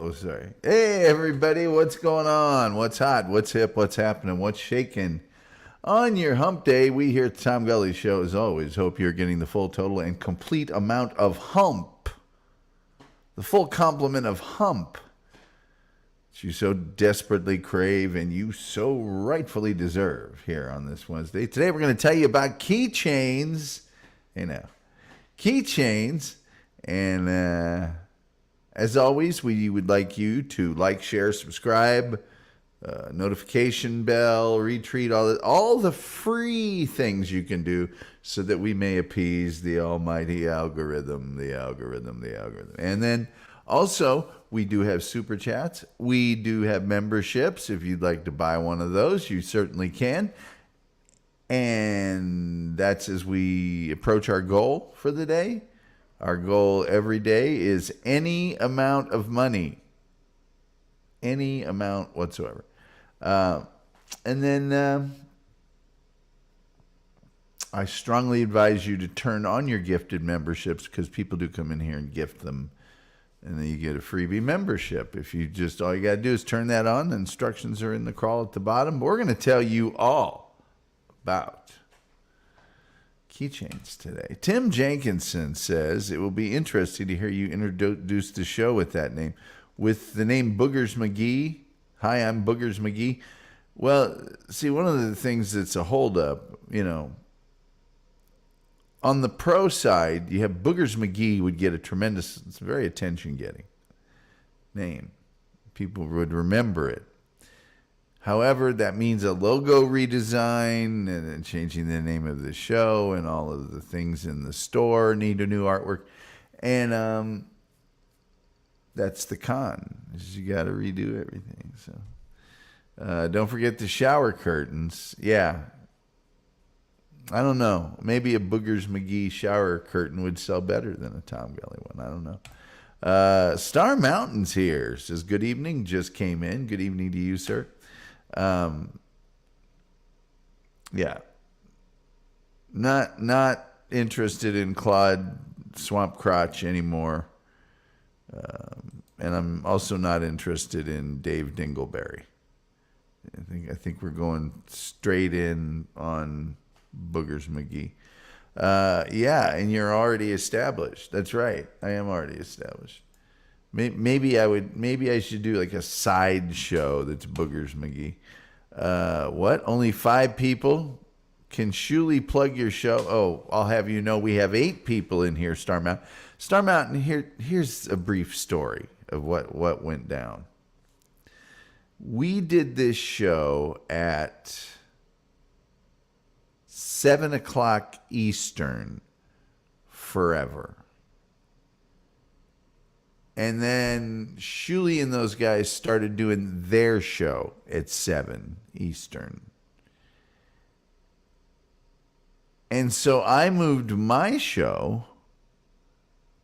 Oh, sorry. Hey, everybody, what's going on? What's hot? What's hip? What's happening? What's shaking? On your hump day, we here at the Tom Gully Show, as always, hope you're getting the full, total, and complete amount of hump. The full complement of hump that you so desperately crave and you so rightfully deserve here on this Wednesday. Today, we're going to tell you about Keychains. Keychains. And as always, we would like you to like, share, subscribe, notification bell, retweet, all the free things you can do so that we may appease the almighty algorithm. And then also, we do have super chats. We do have memberships. If you'd like to buy one of those, you certainly can. And that's as we approach our goal for the day. Our goal every day is any amount of money. Any amount whatsoever. And then I strongly advise you to turn on your gifted memberships because people do come in here and gift them. And then you get a freebie membership. If you just, all you got to do is turn that on. The instructions are in the crawl at the bottom. But we're going to tell you all about Keychains today. Tim Jenkinson says, it will be interesting to hear you introduce the show with that name. With the name Boogers McGee. Hi, I'm Boogers McGee. Well, see, one of the things that's a holdup, on the pro side, you have Boogers McGee would get a tremendous, it's a very attention-getting name. People would remember it. However, that means a logo redesign and changing the name of the show and all of the things in the store need a new artwork. And that's the con. Is you got to redo everything. So don't forget the shower curtains. Yeah. I don't know. Maybe a Boogers McGee shower curtain would sell better than a Tom Gully one. I don't know. Star Mountain's here. Says, good evening. Just came in. Good evening to you, sir. Yeah. Not interested in Claude Swamp Crotch anymore. And I'm also not interested in Dave Dingleberry. I think we're going straight in on Boogers McGee. Yeah, and you're already established. That's right. I am already established. Maybe I should do like a side show that's Boogers McGee. What? Only 5 people can surely plug your show. Oh, I'll have you know we have 8 people in here, Star Mountain. Star Mountain, here's a brief story of what went down. We did this show at 7 o'clock Eastern forever. And then Shuli and those guys started doing their show at 7 Eastern. And so I moved my show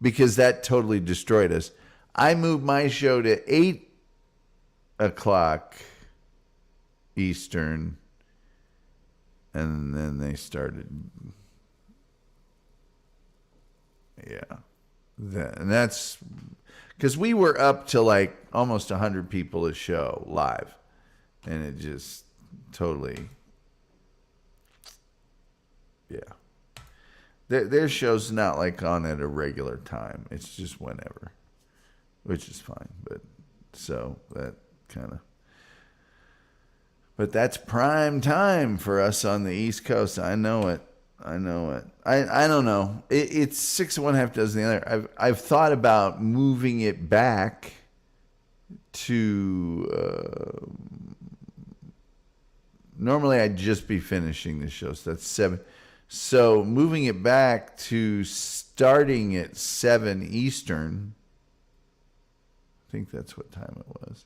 because that totally destroyed us. I moved my show to 8 o'clock Eastern. And then they started. Yeah. And that's because we were up to like almost 100 people a show live. And it just totally. Yeah. Their show's not like on at a regular time. It's just whenever, which is fine. But so that kind of. But that's prime time for us on the East Coast. I know it. I don't know. It's 6 of one, half dozen the other. I've thought about moving it back to. Normally, I'd just be finishing the show, so that's 7. So moving it back to starting at 7 Eastern. I think that's what time it was.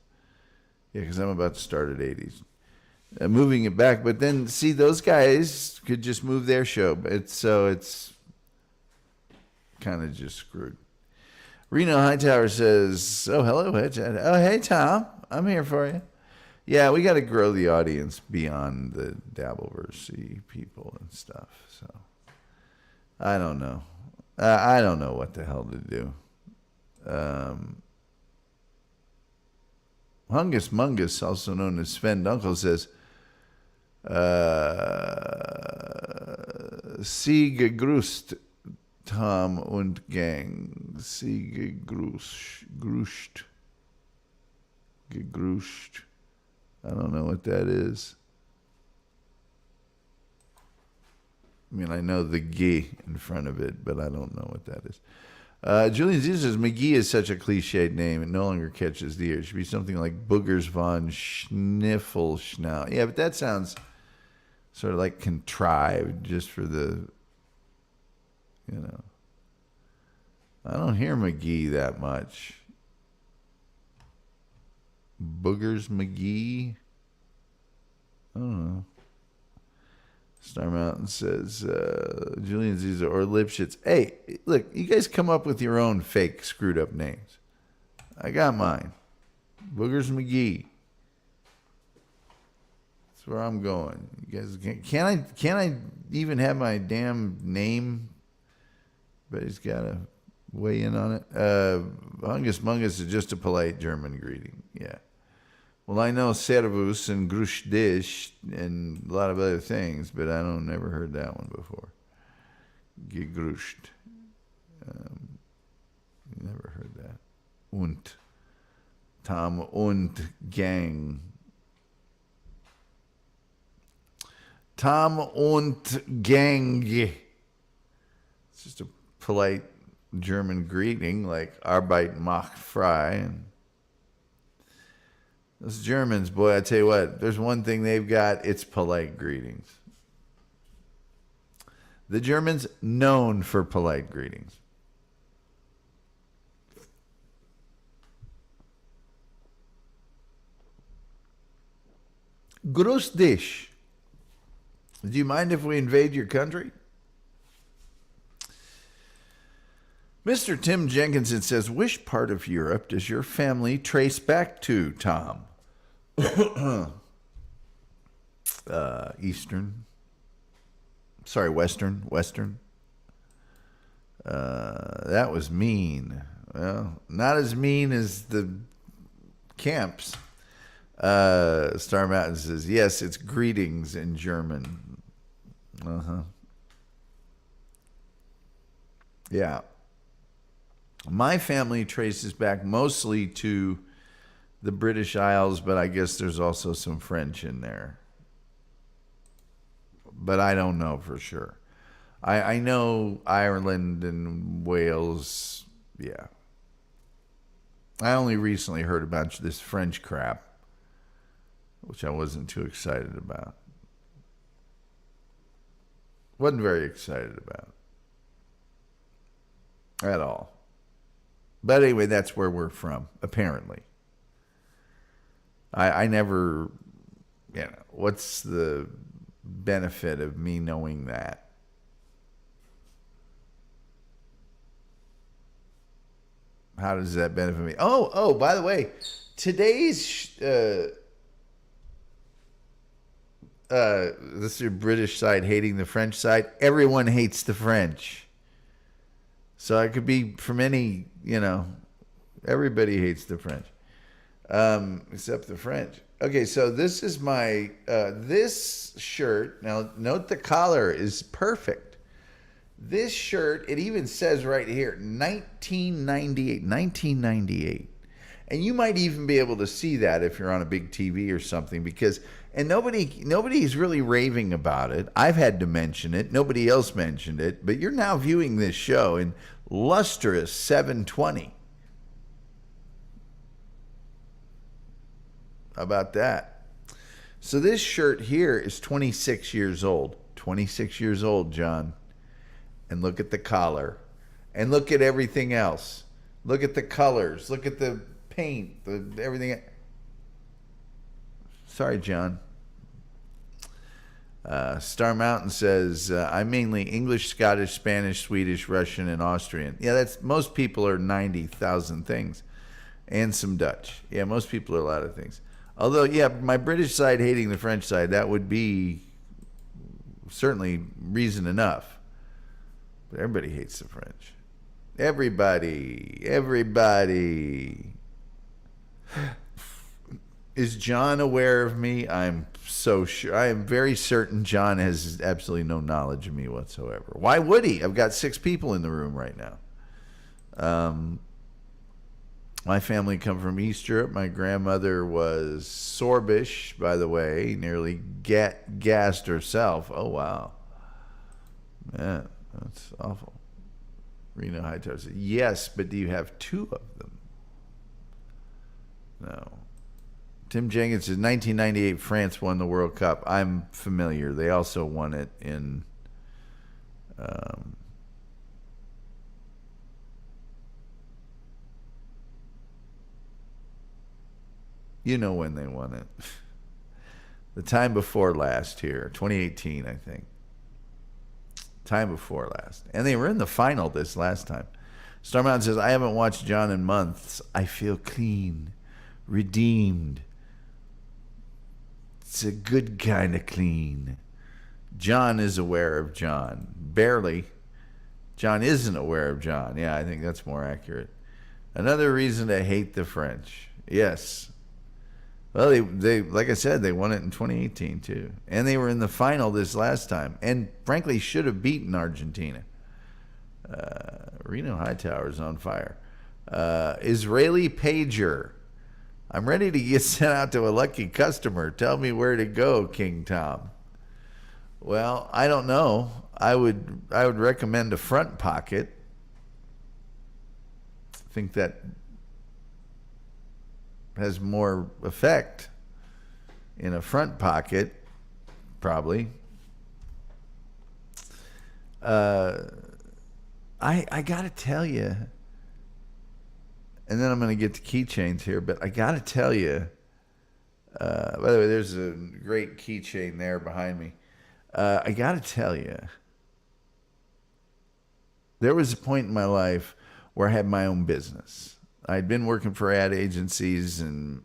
Yeah, because I'm about to start at 8 Eastern. Moving it back, but then see those guys could just move their show. It's kind of just screwed. Reno Hightower says, "Oh, hello, Hedgehog. Oh, hey, Tom, I'm here for you." Yeah, we got to grow the audience beyond the Dabbleversy people and stuff. So I don't know. I don't know what the hell to do. Hungus Mungus, also known as Sven Dunkel, says, Sie gegrüßt, Tom und Gang. Sie gegrüßt. Gegrüßt. I don't know what that is. I mean, I know the G in front of it, but I don't know what that is. Julian Z says, McGee is such a cliched name. It no longer catches the ear. It should be something like Boogers von Schniffelschnau. Yeah, but that sounds sort of like contrived just for the, you know. I don't hear McGee that much. Boogers McGee? I don't know. Star Mountain says, Julian Ziza or Lipschitz. Hey, look, you guys come up with your own fake screwed up names. I got mine. Boogers McGee. That's where I'm going. You guys can't I even have my damn name? But he's got to weigh in on it. Hungus Mungus is just a polite German greeting. Yeah. Well, I know Servus and Grüß dich and a lot of other things, but I don't never heard that one before. Gegrüßt. Never heard that. Und. Tom und Gang. Tom und Gang. It's just a polite German greeting like Arbeit macht frei. And those Germans, boy, I tell you what, there's one thing they've got, it's polite greetings. The Germans, known for polite greetings. Grüß dich. Do you mind if we invade your country? Mr. Tim Jenkinson says, which part of Europe does your family trace back to, Tom? Eastern. Sorry, Western. That was mean. Well, not as mean as the camps. Star Mountain says, yes, it's greetings in German. Yeah. My family traces back mostly to the British Isles, but I guess there's also some French in there. But I don't know for sure. I know Ireland and Wales, yeah. I only recently heard about this French crap, which I wasn't too excited about. Wasn't very excited about. At all. But anyway, that's where we're from, apparently. I never, what's the benefit of me knowing that? How does that benefit me? Oh, by the way, today's, this is your British side hating the French side. Everyone hates the French. So I could be from any, everybody hates the French. Except the French. Okay, so this is my, this shirt. Now, note the collar is perfect. This shirt, it even says right here, 1998. And you might even be able to see that if you're on a big TV or something because, and nobody's really raving about it. I've had to mention it. Nobody else mentioned it. But you're now viewing this show in lustrous 720. How about that? So this shirt here is 26 years old. 26 years old, John. And look at the collar. And look at everything else. Look at the colors. Look at the paint. Everything. Sorry, John. Star Mountain says, I'm mainly English, Scottish, Spanish, Swedish, Russian, and Austrian. Yeah, that's most people are 90,000 things. And some Dutch. Yeah, most people are a lot of things. Although, yeah, my British side hating the French side, that would be certainly reason enough. But everybody hates the French. Everybody. Is John aware of me? I'm so sure. I am very certain John has absolutely no knowledge of me whatsoever. Why would he? I've got 6 people in the room right now. My family come from East Europe. My grandmother was Sorbish, by the way, nearly gassed herself. Oh, wow. Man, that's awful. Reno Hightower said, yes, but do you have 2 of them? No. Tim Jenkins says, 1998, France won the World Cup. I'm familiar. They also won it in... you know when they won it. The time before last here, 2018, I think. Time before last. And they were in the final this last time. Star Mountain says, I haven't watched John in months. I feel clean, redeemed. It's a good kind of clean. John is aware of John. Barely. John isn't aware of John. Yeah, I think that's more accurate. Another reason to hate the French. Yes. Well, they like I said, they won it in 2018 too, and they were in the final this last time, and frankly should have beaten Argentina. Reno Hightower's on fire. Israeli pager. I'm ready to get sent out to a lucky customer. Tell me where to go, King Tom. Well, I don't know. I would recommend a front pocket. I think that has more effect in a front pocket, probably. I got to tell you, and then I'm going to get to keychains here, but I got to tell you, by the way, there's a great keychain there behind me. I got to tell you, there was a point in my life where I had my own business. I'd been working for ad agencies and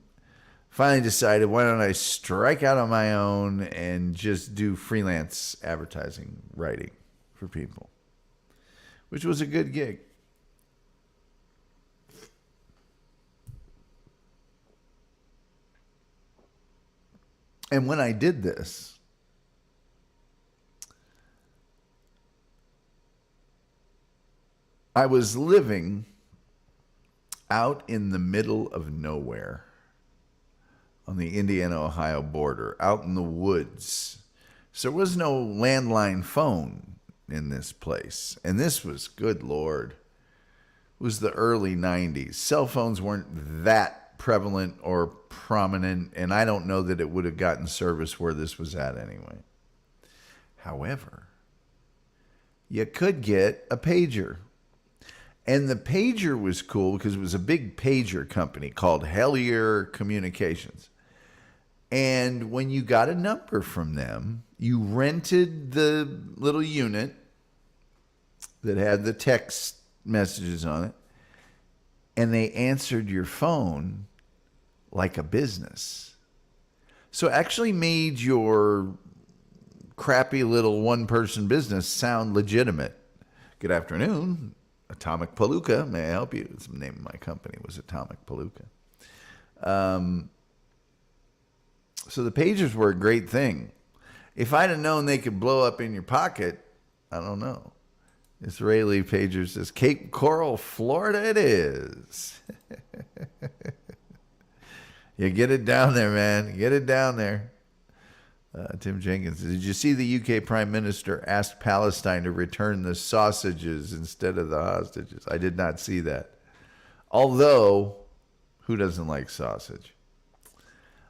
finally decided, why don't I strike out on my own and just do freelance advertising writing for people, which was a good gig. And when I did this, I was living out in the middle of nowhere on the Indiana-Ohio border, out in the woods. So there was no landline phone in this place. And this was, good Lord, it was the early 90s. Cell phones weren't that prevalent or prominent, and I don't know that it would have gotten service where this was at anyway. However, you could get a pager. And the pager was cool because it was a big pager company called Hellier Communications. And when you got a number from them, you rented the little unit that had the text messages on it, and they answered your phone like a business. So it actually made your crappy little one-person business sound legitimate. Good afternoon. Atomic Palooka, may I help you? The name of my company was Atomic Palooka. So the pagers were a great thing. If I'd have known they could blow up in your pocket, I don't know. Israeli pager says, Cape Coral, Florida it is. You get it down there, man. Get it down there. Tim Jenkins, did you see the UK Prime Minister asked Palestine to return the sausages instead of the hostages? I did not see that. Although, who doesn't like sausage?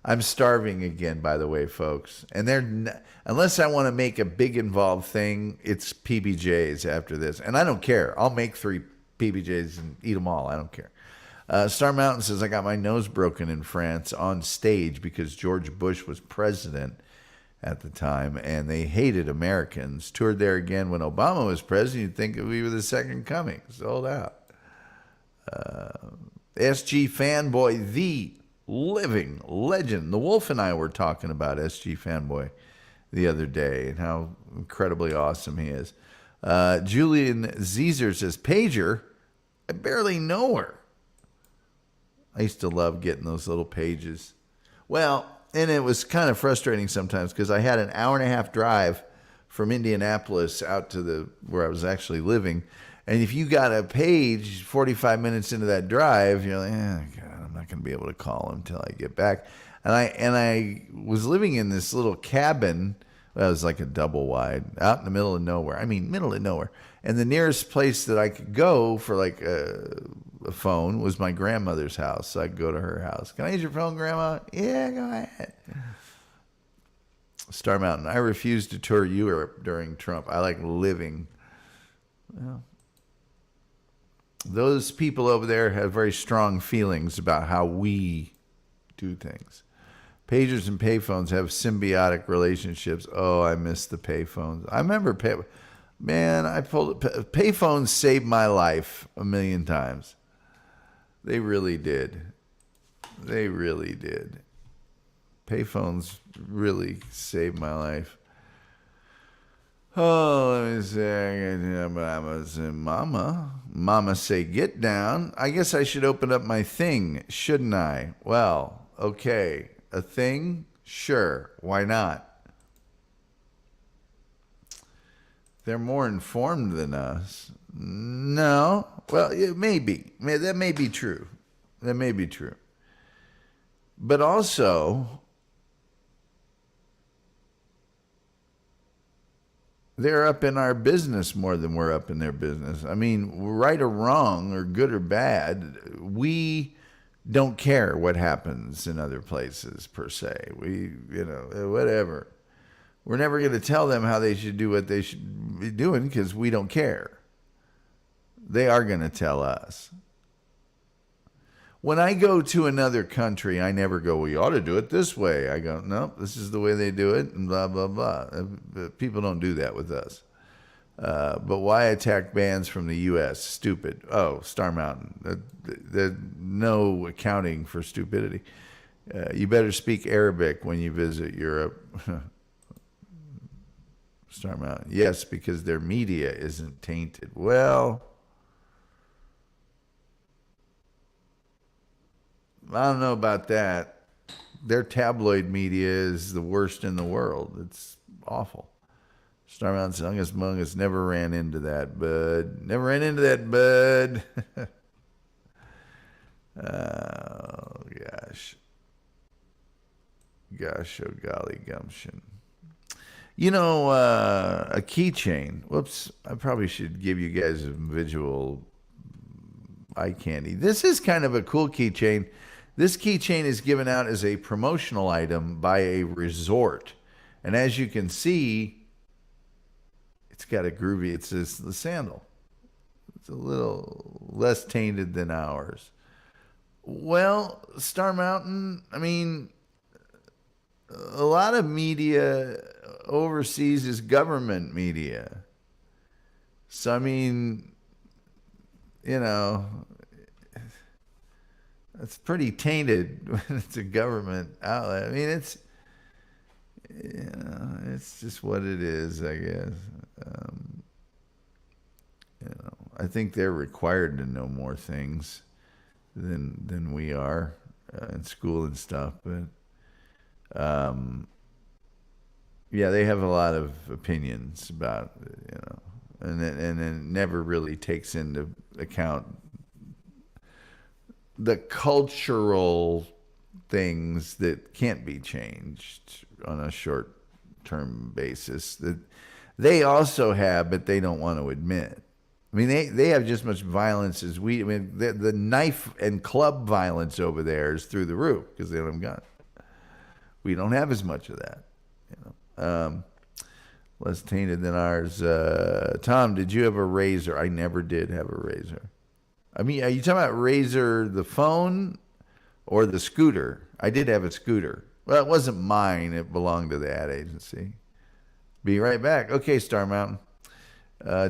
I'm starving again, by the way, folks. And unless I want to make a big involved thing, it's PBJs after this. And I don't care. I'll make 3 PBJs and eat them all. I don't care. Star Mountain says, I got my nose broken in France on stage because George Bush was president at the time, and they hated Americans. Toured there again when Obama was president. You'd think we were the second coming. Sold out. SG Fanboy, the living legend. The Wolf and I were talking about SG Fanboy the other day and how incredibly awesome he is. Julian Zeezer says, pager? I barely know her. I used to love getting those little pages. Well, and it was kind of frustrating sometimes because I had an hour and a half drive from Indianapolis out to where I was actually living. And if you got a page 45 minutes into that drive, you're like, God, I'm not going to be able to call him until I get back. And I was living in this little cabin. That was like a double wide out in the middle of nowhere. I mean, middle of nowhere. And the nearest place that I could go for like a phone was my grandmother's house. So I could go to her house. Can I use your phone, Grandma? Yeah, go ahead. Star Mountain. I refused to tour Europe during Trump. I like living. Well, those people over there have very strong feelings about how we do things. Pagers and payphones have symbiotic relationships. Oh, I miss the payphones. I remember payphones saved my life a million times. They really did. They really did. Payphones really saved my life. Oh, let me say, Mama say, get down. I guess I should open up my thing, shouldn't I? Well, okay. A thing? Sure. Why not? They're more informed than us. No. Well, it may be. That may be true. That may be true. But also, they're up in our business more than we're up in their business. I mean, right or wrong, or good or bad, we don't care what happens in other places per se. We, whatever. We're never going to tell them how they should do what they should be doing because we don't care. They are going to tell us. When I go to another country, I never go, well, you ought to do it this way. I go, no, this is the way they do it, and blah, blah, blah. People don't do that with us. But why attack bands from the U.S.? Stupid. Oh, Star Mountain. There's no accounting for stupidity. You better speak Arabic when you visit Europe. Star Mountain. Yes, because their media isn't tainted. Well, I don't know about that. Their tabloid media is the worst in the world. It's awful. Star Mountain Sungus Mungus never ran into that, bud. Never ran into that, bud. Oh, gosh. Gosh, oh, golly, gumption. A keychain. Whoops. I probably should give you guys a visual eye candy. This is kind of a cool keychain. This keychain is given out as a promotional item by a resort. And as you can see, it's got a groovy, it's the sandal. It's a little less tainted than ours. Well, Star Mountain, I mean, a lot of media overseas is government media. So, I mean, it's pretty tainted when it's a government outlet. I mean, it's just what it is, I guess. I think they're required to know more things than we are in school and stuff. But yeah, they have a lot of opinions about and it never really takes into account the cultural things that can't be changed on a short-term basis that they also have, but they don't want to admit. I mean, they have just as much violence as we. I mean, the knife and club violence over there is through the roof because they don't have guns. We don't have as much of that. Less tainted than ours. Tom, did you have a razor? I never did have a razor. I mean, are you talking about razor the phone or the scooter? I did have a scooter. Well, it wasn't mine. It belonged to the ad agency. Be right back. Okay, Star Mountain.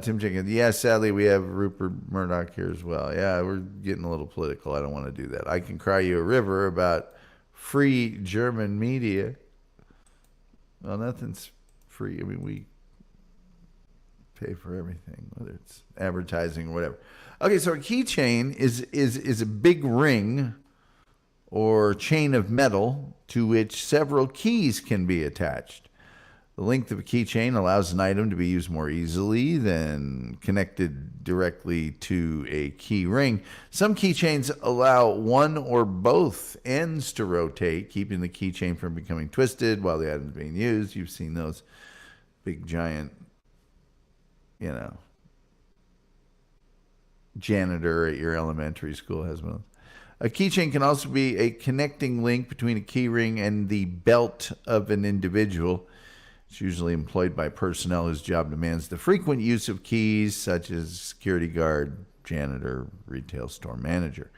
Tim Jenkins. Yeah, sadly, we have Rupert Murdoch here as well. Yeah, we're getting a little political. I don't want to do that. I can cry you a river about free German media. Well, nothing's free. I mean, we pay for everything, whether it's advertising or whatever. Okay, so a keychain is a big ring or chain of metal to which several keys can be attached. The length of a keychain allows an item to be used more easily than connected directly to a key ring. Some keychains allow one or both ends to rotate, keeping the keychain from becoming twisted while the item is being used. You've seen those big giant, janitor at your elementary school has one. A keychain can also be a connecting link between a key ring and the belt of an individual. It's usually employed by personnel whose job demands the frequent use of keys, such as security guard, janitor, retail store manager.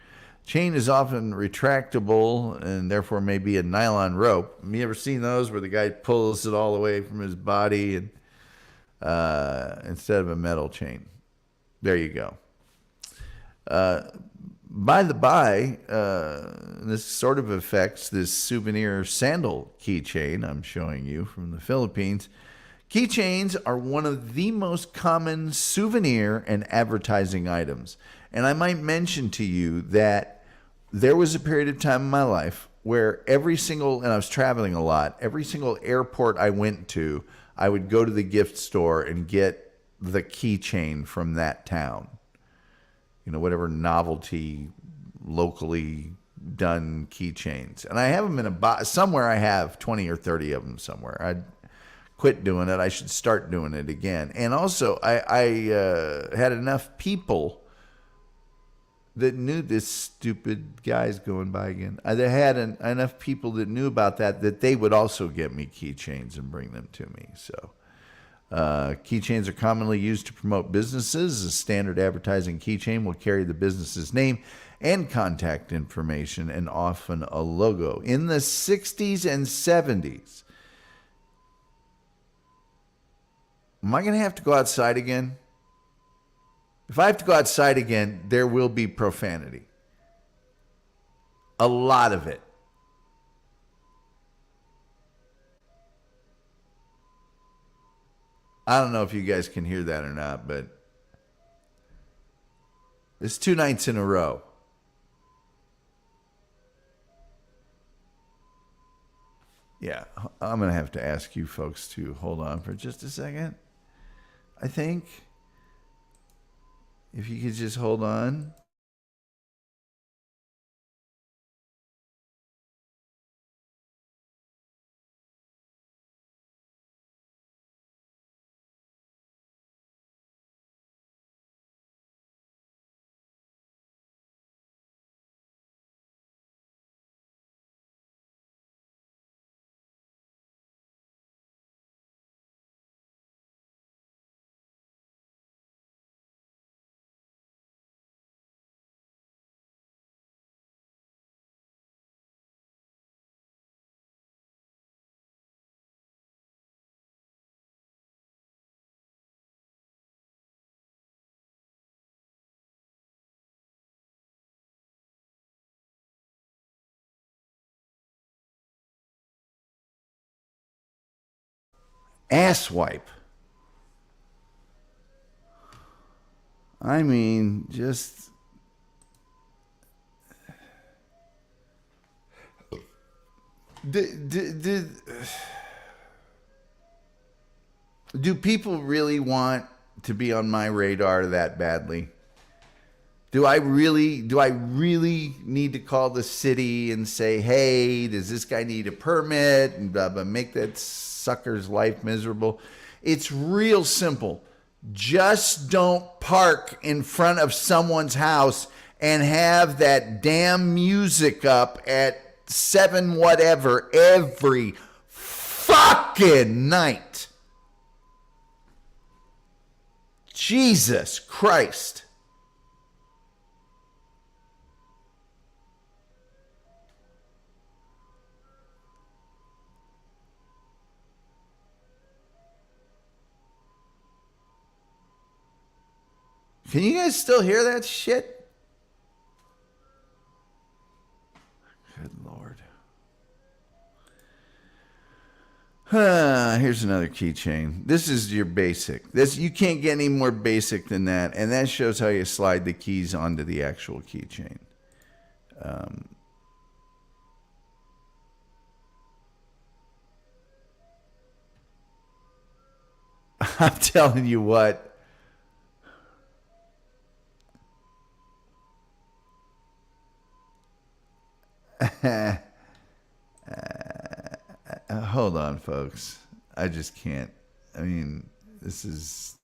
Chain is often retractable and therefore may be a nylon rope. Have you ever seen those where the guy pulls it all away from his body and instead of a metal chain? There you go. By the by, this sort of affects this souvenir sandal keychain I'm showing you from the Philippines. Keychains are one of the most common souvenir and advertising items. And I might mention to you that there was a period of time in my life where and I was traveling a lot, every single airport I went to, I would go to the gift store and get the keychain from that town. Whatever novelty, locally done keychains. And I have them in a box. Somewhere I have 20 or 30 of them somewhere. I quit doing it. I should start doing it again. And also, I had enough people that knew this stupid guy's going by again. I had enough people that knew about that they would also get me keychains and bring them to me. So keychains are commonly used to promote businesses. A standard advertising keychain will carry the business's name and contact information and often a logo. In the 60s and 70s, am I going to have to go outside again? If I have to go outside again, there will be profanity. A lot of it. I don't know if you guys can hear that or not, but it's 2 nights in a row. Yeah, I'm going to have to ask you folks to hold on for just a second. I think if you could just hold on. Asswipe. I mean, just do people really want to be on my radar that badly? Do I really need to call the city and say, hey, does this guy need a permit? And blah, blah, make that sucker's life miserable. It's real simple. Just don't park in front of someone's house and have that damn music up at 7 whatever every fucking night. Jesus Christ. Can you guys still hear that shit? Good Lord. Here's another keychain. This is your basic. You can't get any more basic than that. And that shows how you slide the keys onto the actual keychain. I'm telling you what. Hold on, folks. I just can't. I mean, this is.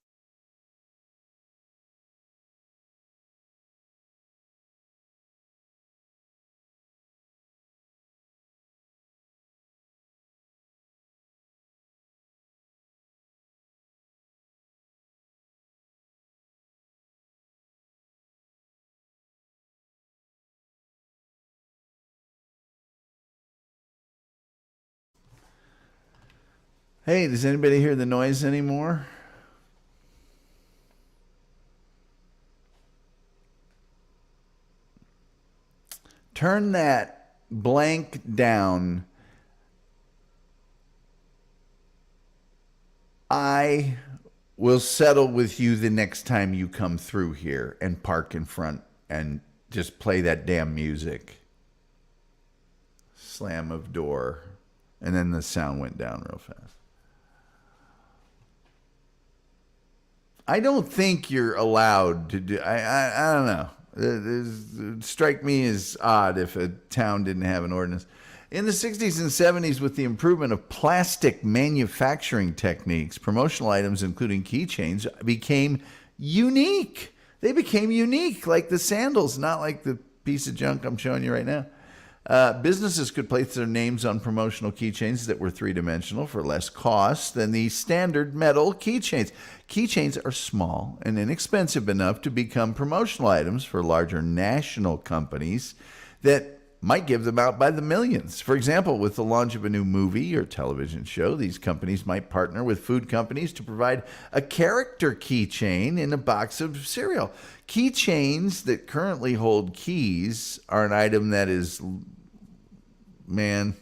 Hey, does anybody hear the noise anymore? Turn that blank down. I will settle with you the next time you come through here and park in front and just play that damn music. Slam of door. And then the sound went down real fast. I don't think you're allowed to do. I don't know. It strike me as odd if a town didn't have an ordinance. In the 60s and 70s, with the improvement of plastic manufacturing techniques, promotional items, including keychains, became unique. They became unique, like the sandals, not like the piece of junk I'm showing you right now. Businesses could place their names on promotional keychains that were three-dimensional for less cost than the standard metal keychains. Keychains are small and inexpensive enough to become promotional items for larger national companies that might give them out by the millions. For example, with the launch of a new movie or television show, these companies might partner with food companies to provide a character keychain in a box of cereal. Keychains that currently hold keys are an item that is, man,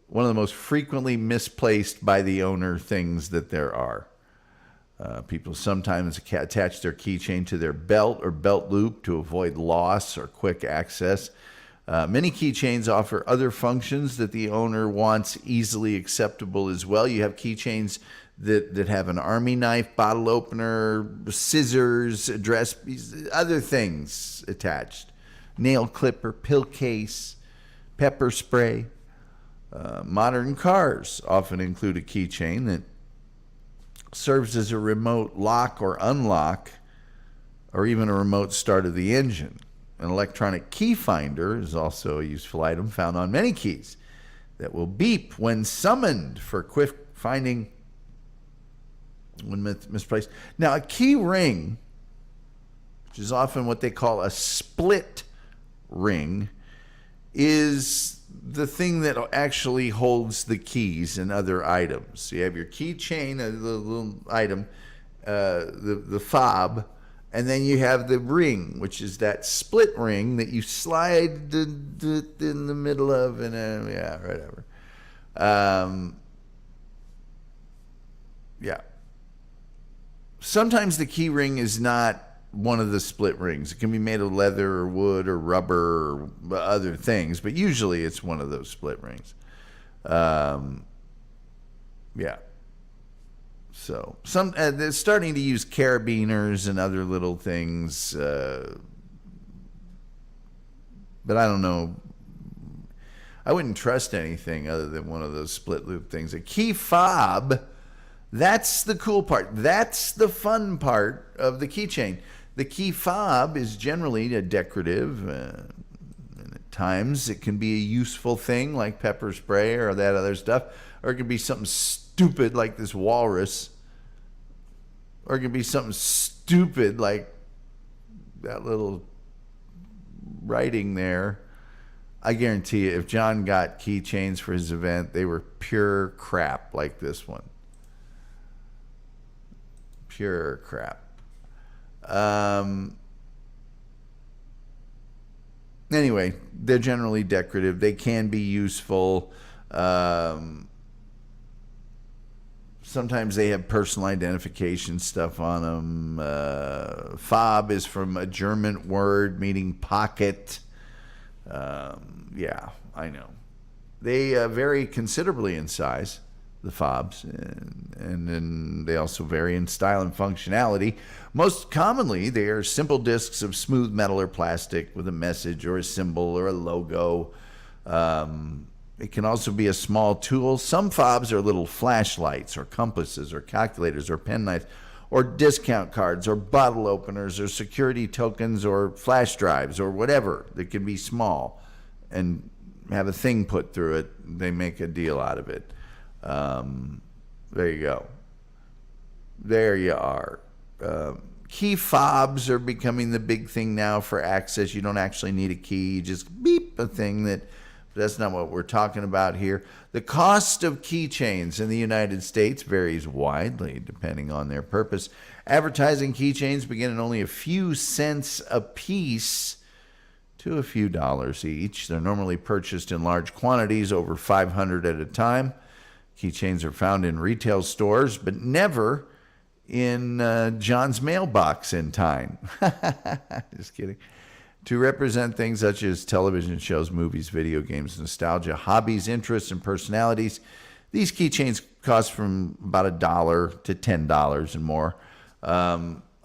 one of the most frequently misplaced by the owner things that there are. People sometimes attach their keychain to their belt or belt loop to avoid loss or quick access. Many keychains offer other functions that the owner wants easily acceptable as well. You have keychains that have an army knife, bottle opener, scissors, address, other things attached. Nail clipper, pill case, pepper spray. Modern cars often include a keychain that serves as a remote lock or unlock, or even a remote start of the engine. An electronic key finder is also a useful item found on many keys that will beep when summoned for quick finding when misplaced. Now, a key ring, which is often what they call a split ring, is the thing that actually holds the keys and other items. So you have your keychain, the little item, the fob, and then you have the ring, which is that split ring that you slide in the middle of, and yeah, whatever. Yeah. Sometimes the key ring is not one of the split rings. It can be made of leather or wood or rubber or other things, but usually it's one of those split rings. Yeah. So they're starting to use carabiners and other little things, but I don't know. I wouldn't trust anything other than one of those split loop things. A key fob, that's the cool part. That's the fun part of the keychain. The key fob is generally a decorative, and at times it can be a useful thing like pepper spray or that other stuff, or it can be something stupid like this walrus, or it can be something stupid like that little writing there. I guarantee you, if John got keychains for his event, they were pure crap like this one. Pure crap. Anyway, they're generally decorative. They can be useful. Sometimes they have personal identification stuff on them. Fob is from a German word meaning pocket. Yeah, I know. They vary considerably in size. the fobs, and then they also vary in style and functionality. Most commonly, they are simple discs of smooth metal or plastic with a message or a symbol or a logo. It can also be a small tool. Some fobs are little flashlights or compasses or calculators or penknives or discount cards or bottle openers or security tokens or flash drives or whatever that can be small and have a thing put through it. They make a deal out of it. There you go. There you are. Key fobs are becoming the big thing now for access. You don't actually need a key. You just beep a thing that... That's not what we're talking about here. The cost of keychains in the United States varies widely depending on their purpose. Advertising keychains begin at only a few cents a piece to a few dollars each. They're normally purchased in large quantities, over 500 at a time. Keychains are found in retail stores, but never in John's mailbox in time. Just kidding. To represent things such as television shows, movies, video games, nostalgia, hobbies, interests, and personalities. These keychains cost from about $1 to $10 and more.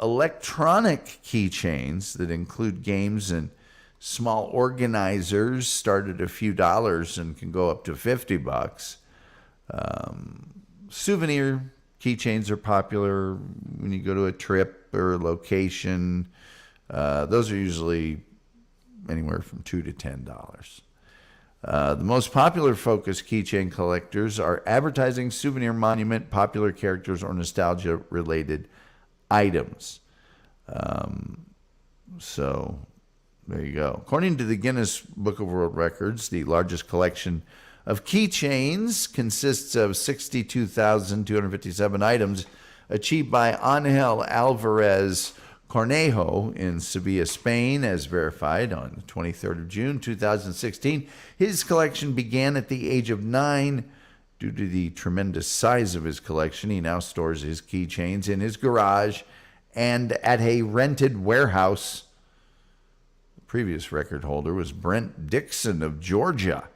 Electronic keychains that include games and small organizers start at a few dollars and can go up to $50. Souvenir keychains are popular when you go to a trip or a location. Those are usually anywhere from $2 to $10. The most popular focused keychain collectors are advertising, souvenir, monument, popular characters, or nostalgia-related items. So there you go. According to the Guinness Book of World Records, the largest collection of keychains consists of 62,257 items achieved by Angel Alvarez Cornejo in Sevilla, Spain, as verified on the 23rd of June, 2016. His collection began at the age of 9. Due to the tremendous size of his collection, he now stores his keychains in his garage and at a rented warehouse. The previous record holder was Brent Dixon of Georgia,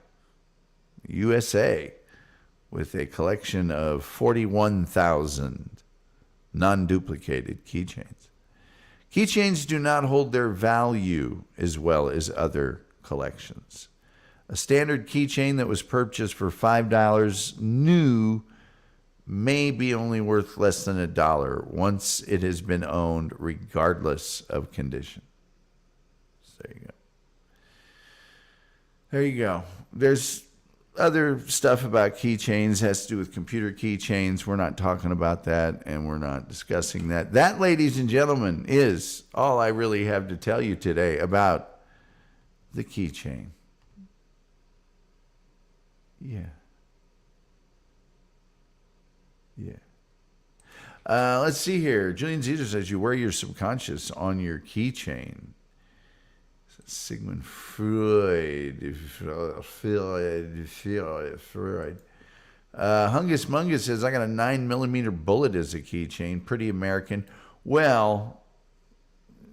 USA, with a collection of 41,000 non-duplicated keychains. Keychains do not hold their value as well as other collections. A standard keychain that was purchased for $5 new may be only worth less than $1 once it has been owned, regardless of condition. So there you go. There you go. There's other stuff about keychains, has to do with computer keychains. We're not talking about that, and we're not discussing that. That, ladies and gentlemen, is all I really have to tell you today about the keychain. Yeah. Let's see here. Julian Zeter says you wear your subconscious on your keychain. Sigmund Freud. Hungus Mungus says, I got a 9mm bullet as a keychain. Pretty American. Well,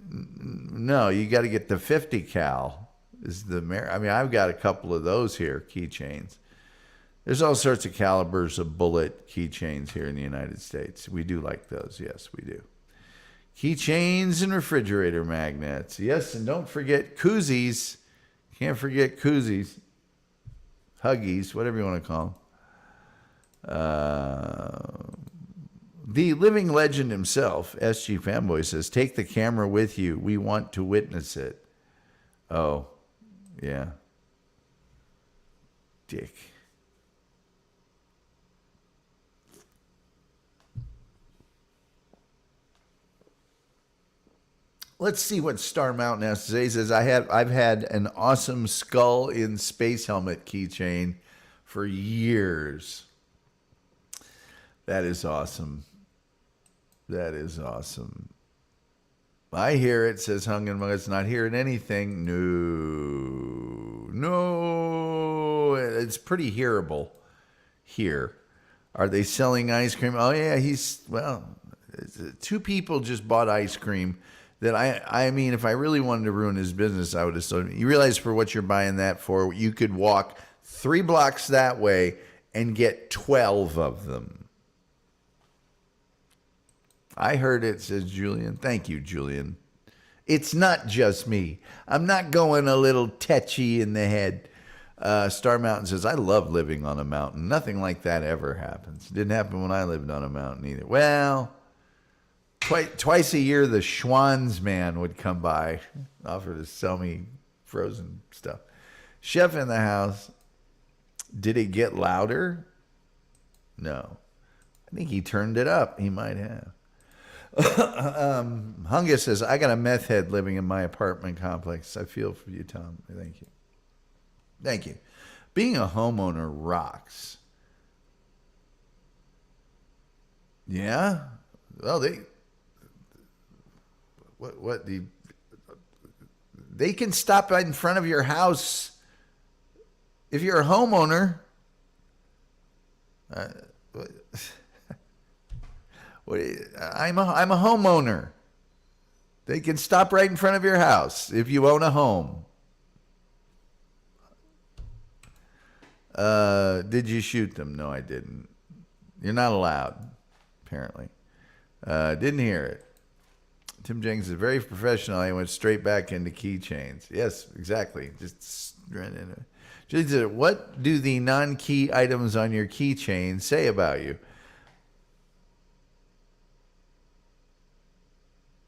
no, you got to get the 50 cal. I've got a couple of those here, keychains. There's all sorts of calibers of bullet keychains here in the United States. We do like those. Yes, we do. Keychains and refrigerator magnets. Yes, and don't forget koozies. Can't forget koozies. Huggies, whatever you want to call them. The living legend himself, SG Fanboy, says, take the camera with you. We want to witness it. Oh, yeah. Dick. Let's see what Star Mountain has to say. He says, I've had an awesome skull in space helmet keychain for years. That is awesome. That is awesome. I hear it, says Hung and Mug. It's not hearing anything. No. It's pretty hearable here. Are they selling ice cream? Oh, yeah. Two people just bought ice cream that I mean, if I really wanted to ruin his business, I would have sold him. You realize for what you're buying that for, you could walk 3 blocks that way and get 12 of them. I heard it, says Julian. Thank you, Julian. It's not just me. I'm not going a little tetchy in the head. Star Mountain says, I love living on a mountain. Nothing like that ever happens. Didn't happen when I lived on a mountain either. Well, twice a year, the Schwann's man would come by, offer to sell me frozen stuff. Chef in the house. Did it get louder? No. I think he turned it up. He might have. Hungus says, I got a meth head living in my apartment complex. I feel for you, Tom. Thank you. Thank you. Being a homeowner rocks. Yeah? Well, they can stop right in front of your house if you're a homeowner. I'm a homeowner. They can stop right in front of your house if you own a home. Did you shoot them? No, I didn't. You're not allowed, apparently. Didn't hear it. Tim Jenkins is very professional. I went straight back into keychains. Yes, exactly. Just ran into it. What do the non-key items on your keychain say about you?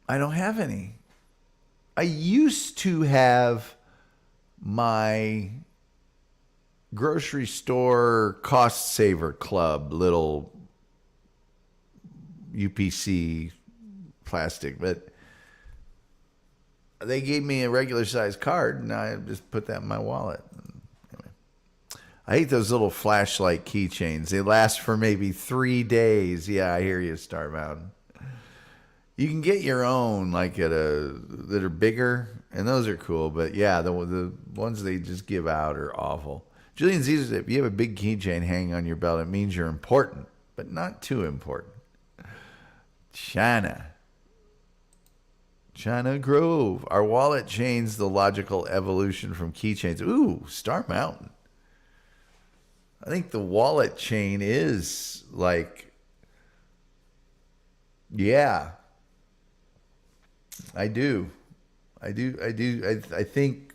I don't have any. I used to have my grocery store cost saver club little UPC plastic, but they gave me a regular size card and I just put that in my wallet. Anyway, I hate those little flashlight keychains. They last for maybe 3 days. Yeah, I hear you, Star Mountain. You can get your own like that are bigger, and those are cool. But yeah, the ones they just give out are awful. Julian Z says, if you have a big keychain hanging on your belt, it means you're important, but not too important. China Grove. Our wallet chain's the logical evolution from keychains. Ooh, Star Mountain. I think the wallet chain is like, yeah. I do. I think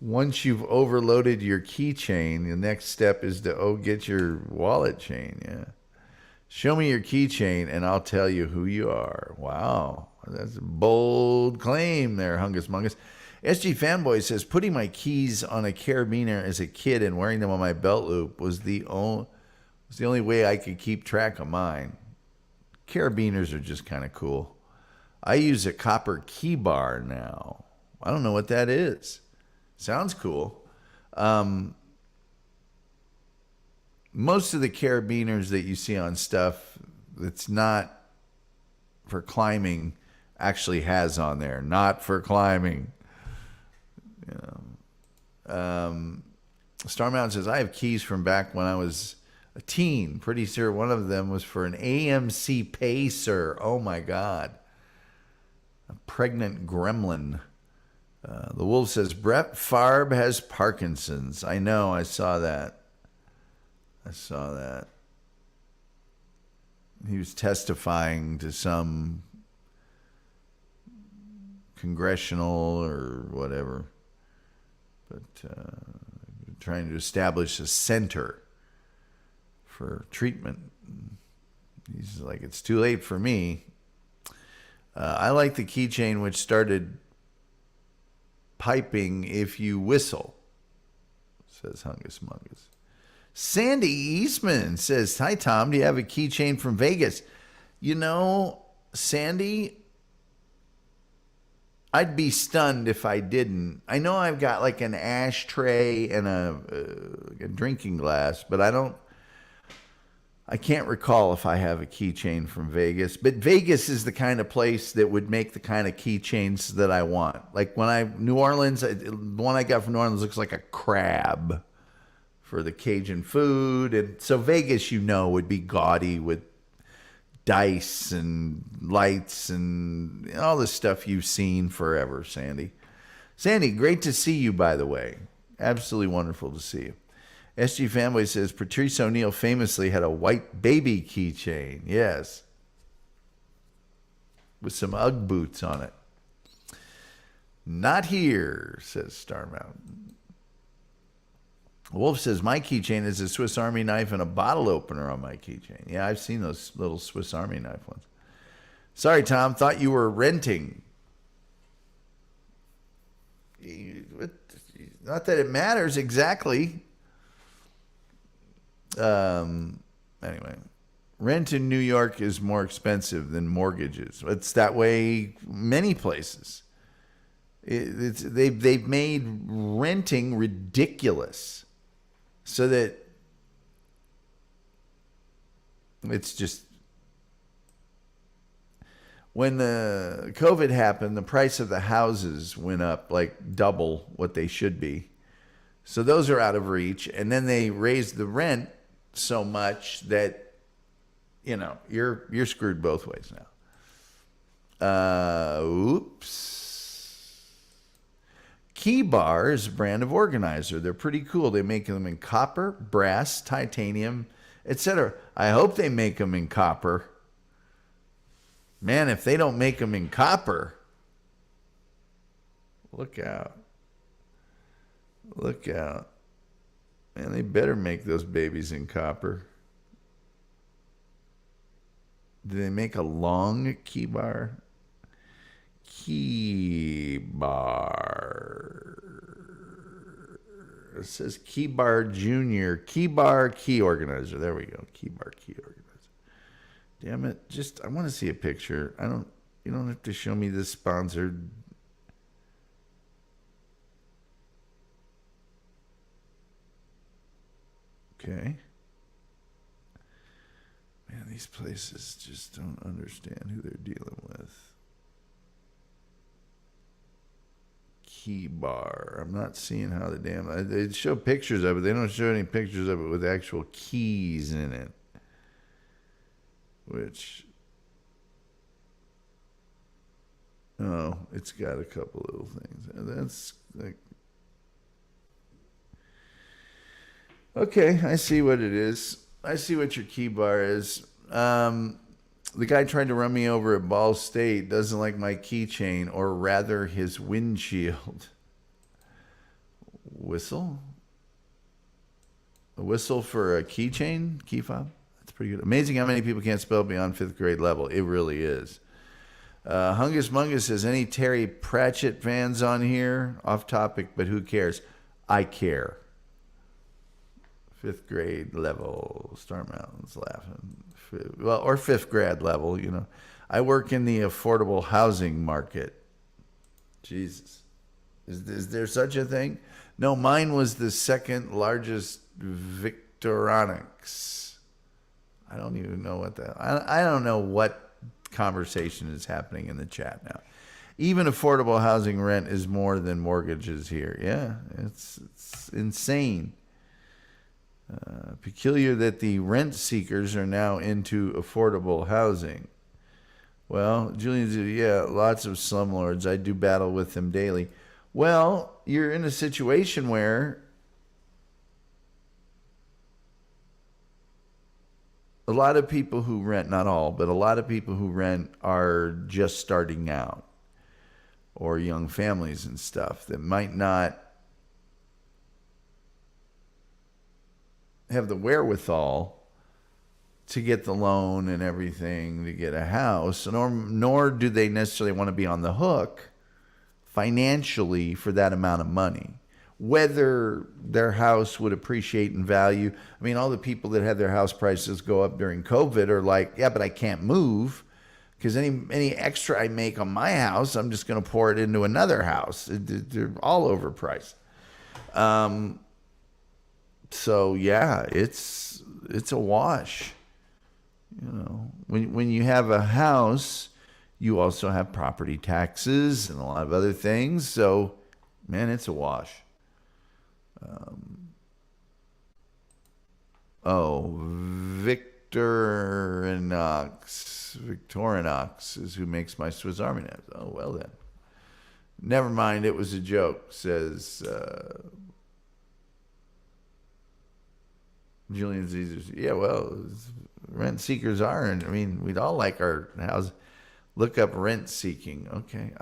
once you've overloaded your keychain, the next step is to get your wallet chain. Yeah. Show me your keychain and I'll tell you who you are. Wow. That's a bold claim there, Hungus Mungus. SG Fanboy says, putting my keys on a carabiner as a kid and wearing them on my belt loop was the only way I could keep track of mine. Carabiners are just kind of cool. I use a copper key bar now. I don't know what that is. Sounds cool. Most of the carabiners that you see on stuff that's not for climbing actually has on there, not for climbing. Star Mountain says, I have keys from back when I was a teen. Pretty sure one of them was for an AMC Pacer. Oh my God. A pregnant gremlin. The Wolf says, Brett Favre has Parkinson's. I know, I saw that. He was testifying to some congressional or whatever, but trying to establish a center for treatment. He's like, it's too late for me. I like the keychain which started piping if you whistle, says Hungus Mungus. Sandy Eastman says, hi, Tom. Do you have a keychain from Vegas? You know, Sandy, I'd be stunned if I didn't. I know I've got like an ashtray and a drinking glass, but I can't recall if I have a keychain from Vegas. But Vegas is the kind of place that would make the kind of keychains that I want. Like New Orleans, the one I got from New Orleans looks like a crab for the Cajun food. And so Vegas, would be gaudy with dice and lights and all the stuff you've seen forever, Sandy. Sandy, great to see you, by the way. Absolutely wonderful to see you. SG Fanboy says Patrice O'Neal famously had a white baby keychain. Yes. With some Ugg boots on it. Not here, says Star Mountain. Wolf says, my keychain is a Swiss Army knife and a bottle opener on my keychain. Yeah, I've seen those little Swiss Army knife ones. Sorry, Tom. Thought you were renting. Not that it matters exactly. Anyway, rent in New York is more expensive than mortgages. It's that way many places. They've made renting ridiculous so that it's just... When the COVID happened, the price of the houses went up like double what they should be. So those are out of reach. And then they raised the rent so much that, you know, you're screwed both ways now. Oops. Key Bar is a brand of organizer. They're pretty cool. They make them in copper, brass, titanium, etc. I hope they make them in copper. Man, if they don't make them in copper, look out. Look out. Man, they better make those babies in copper. Do they make a long key bar? Key bar. It says Key Bar Junior. Key Bar Key Organizer. There we go. Key Bar Key Organizer. Damn it. I want to see a picture. You don't have to show me this sponsored. Okay. Man, these places just don't understand who they're dealing with. Key Bar. I'm not seeing how the damn... They show pictures of it. They don't show any pictures of it with actual keys in it. Which... Oh, it's got a couple little things. That's like... Okay, I see what it is. I see what your key bar is. The guy tried to run me over at Ball State doesn't like my keychain, or rather his windshield. Whistle? A whistle for a keychain? Key fob? That's pretty good. Amazing how many people can't spell beyond 5th grade level. It really is. Hungus Mungus says, any Terry Pratchett fans on here? Off topic, but who cares? I care. 5th grade level. Star Mountain's laughing. Well, or 5th grade level, you know. I work in the affordable housing market. Jesus. Is there such a thing? No, mine was the second largest Victoronics. I don't even know what that... I don't know what conversation is happening in the chat now. Even affordable housing rent is more than mortgages here. Yeah, it's insane. Peculiar that the rent seekers are now into affordable housing. Well, Julian said, yeah, lots of slumlords. I do battle with them daily. Well, you're in a situation where a lot of people who rent, not all, but a lot of people who rent are just starting out, or young families and stuff that might not have the wherewithal to get the loan and everything to get a house, nor do they necessarily want to be on the hook financially for that amount of money. Whether their house would appreciate in value. I mean, all the people that had their house prices go up during COVID are like, yeah, but I can't move because any extra I make on my house, I'm just going to pour it into another house. They're all overpriced. So yeah, it's a wash. You know, when you have a house, you also have property taxes and a lot of other things. So, man, it's a wash. Victorinox is who makes my Swiss Army knives. Oh, well then. Never mind, it was a joke, says Julian Caesars. Yeah, well, rent seekers are, and I mean, we'd all like our house. Look up rent seeking. Okay,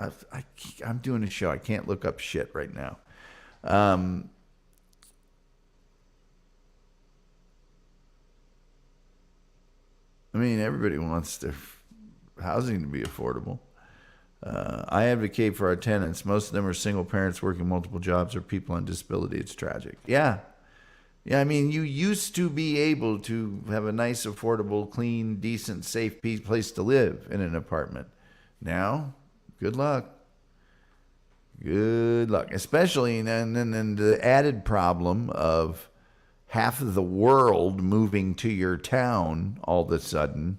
I'm doing a show. I can't look up shit right now. I mean, everybody wants their housing to be affordable. I advocate for our tenants. Most of them are single parents working multiple jobs or people on disability. It's tragic. Yeah. Yeah, I mean, you used to be able to have a nice, affordable, clean, decent, safe place to live in an apartment. Now, good luck. Good luck. Especially, and then the added problem of half of the world moving to your town all of a sudden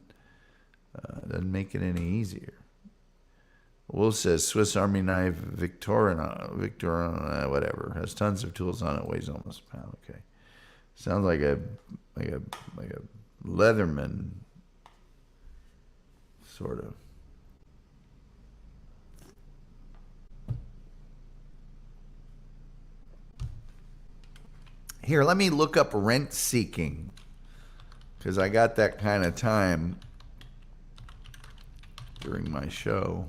doesn't make it any easier. Will says Swiss Army knife Victorina, whatever, has tons of tools on it, weighs almost a pound. Okay, sounds like a Leatherman sort of. Here, let me look up rent seeking because I got that kind of time during my show.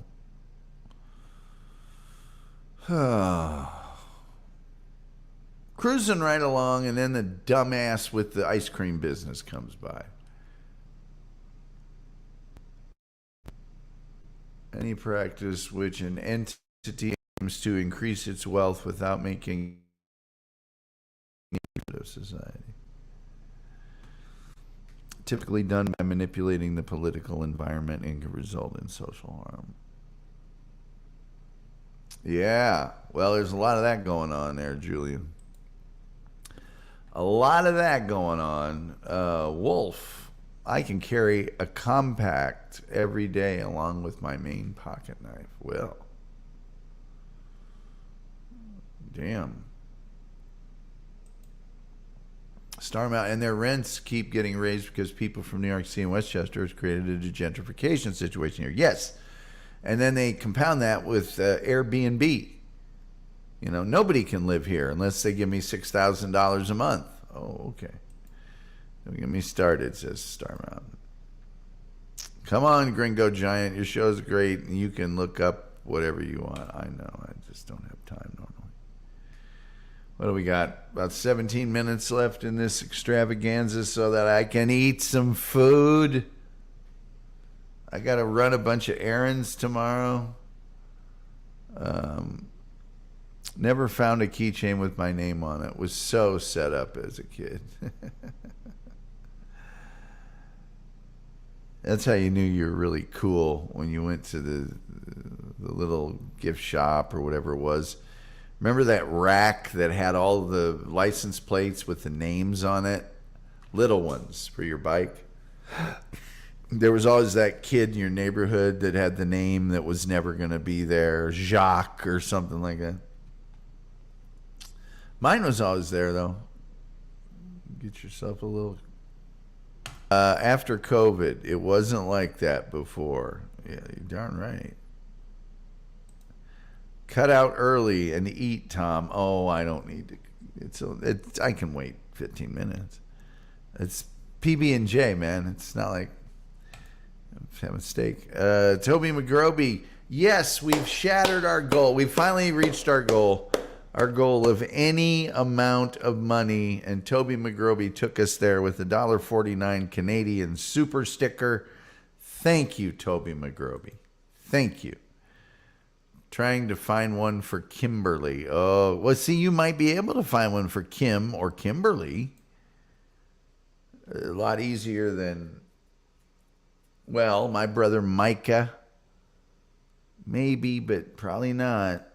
Cruising right along, and then the dumbass with the ice cream business comes by. Any practice which an entity aims to increase its wealth without making of society. Typically done by manipulating the political environment and can result in social harm. Yeah, well, there's a lot of that going on there, Julian. A lot of that going on. Wolf, I can carry a compact every day along with my main pocket knife. Well, damn. Star Mountain, and their rents keep getting raised because people from New York City and Westchester has created a gentrification situation here. Yes. And then they compound that with Airbnb. You know, nobody can live here unless they give me $6,000 a month. Oh, okay. Don't get me started, says Star Mountain. Come on, Gringo Giant. Your show's great. You can look up whatever you want. I know. I just don't have time normally. What do we got? About 17 minutes left in this extravaganza so that I can eat some food. I got to run a bunch of errands tomorrow. Never found a keychain with my name on it. Was so set up as a kid. That's how you knew you were really cool, when you went to the little gift shop or whatever it was. Remember that rack that had all the license plates with the names on it? Little ones for your bike. There was always that kid in your neighborhood that had the name that was never going to be there, Jacques or something like that. Mine was always there, though. Get yourself a little... after COVID, it wasn't like that before. Yeah, you're darn right. Cut out early and eat, Tom. Oh, I don't need to. I can wait 15 minutes. It's PB&J, man. It's not like I'm having a steak. Toby McGroby. Yes, we've shattered our goal. We finally reached our goal. Our goal of any amount of money. And Toby McGroby took us there with the $1.49 Canadian super sticker. Thank you, Toby McGroby. Thank you. Trying to find one for Kimberly. Oh, well, see, you might be able to find one for Kim or Kimberly. A lot easier than, well, my brother Micah. Maybe, but probably not.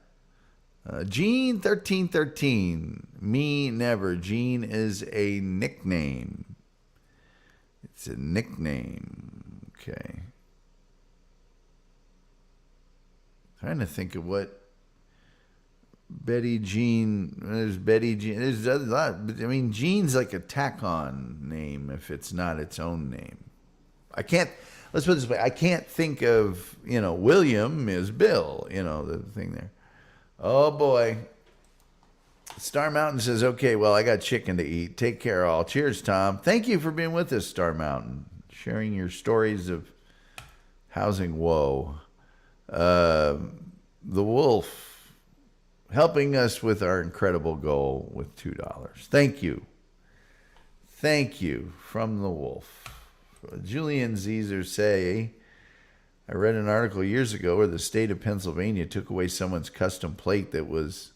Gene 1313. Me never. Gene is a nickname. It's a nickname. Okay. Trying to think of what Betty Jean. There's Betty Jean. There's a lot. I mean, Jean's like a tack-on name if it's not its own name. I can't. Let's put it this way. I can't think of, William is Bill. The thing there. Oh boy. Star Mountain says, okay, well, I got chicken to eat. Take care, all. Cheers, Tom. Thank you for being with us, Star Mountain. Sharing your stories of housing woe. The Wolf helping us with our incredible goal with $2. Thank you. Thank you from the Wolf. Julian Zezer say, I read an article years ago where the state of Pennsylvania took away someone's custom plate that was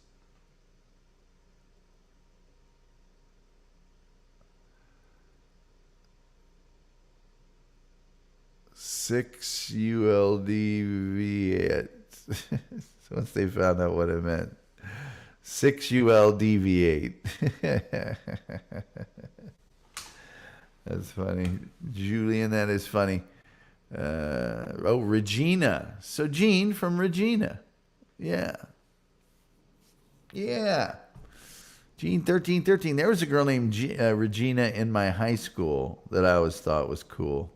six ULDV8. Once they found out what it meant. 6 ULDV8. That's funny. Julian, that is funny. Regina. So Jean from Regina. Yeah. Yeah. Jean 1313. There was a girl named Regina in my high school that I always thought was cool.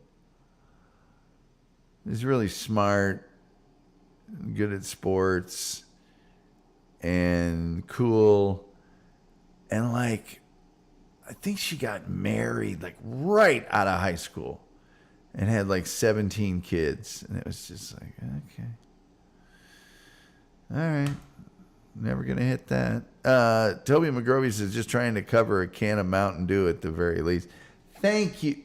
She's really smart, good at sports, and cool. And like, I think she got married like right out of high school and had like 17 kids. And it was just like, okay. All right. Never going to hit that. Toby McGrovey says, just trying to cover a can of Mountain Dew at the very least. Thank you.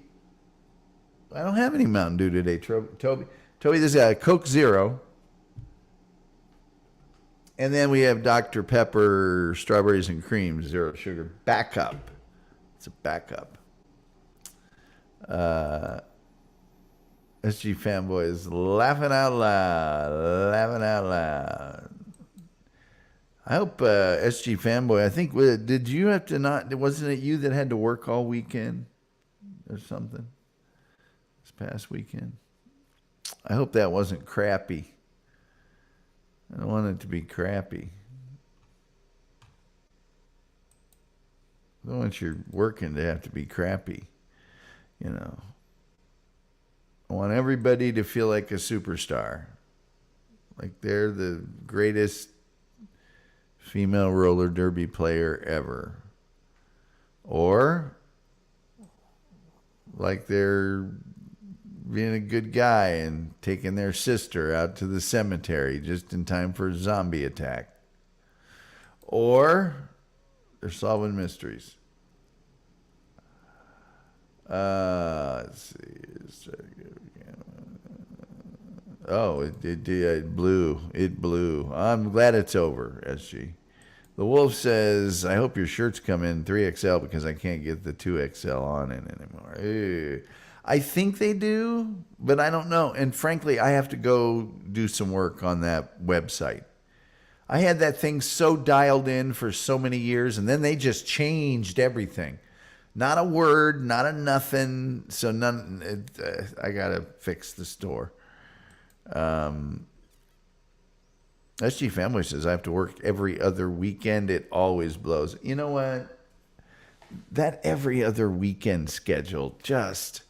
I don't have any Mountain Dew today, Toby. This is a Coke Zero. And then we have Dr. Pepper, strawberries and cream, 0 sugar. Backup. It's a backup. SG Fanboy is laughing out loud. Laughing out loud. I hope SG Fanboy, I think, did you have to not, wasn't it you that had to work all weekend or something? This past weekend? I hope that wasn't crappy. I don't want it to be crappy. I don't want your working to have to be crappy. You know. I want everybody to feel like a superstar. Like they're the greatest female roller derby player ever. Or like they're being a good guy and taking their sister out to the cemetery just in time for a zombie attack. Or they're solving mysteries. Let's see. Oh, it blew. It blew. I'm glad it's over, SG. The Wolf says, I hope your shirts come in 3XL because I can't get the 2XL on it anymore. Ew. I think they do, but I don't know. And frankly, I have to go do some work on that website. I had that thing so dialed in for so many years, and then they just changed everything. Not a word, not a nothing. So I got to fix the store. SG Family says, I have to work every other weekend. It always blows. You know what? That every other weekend schedule just...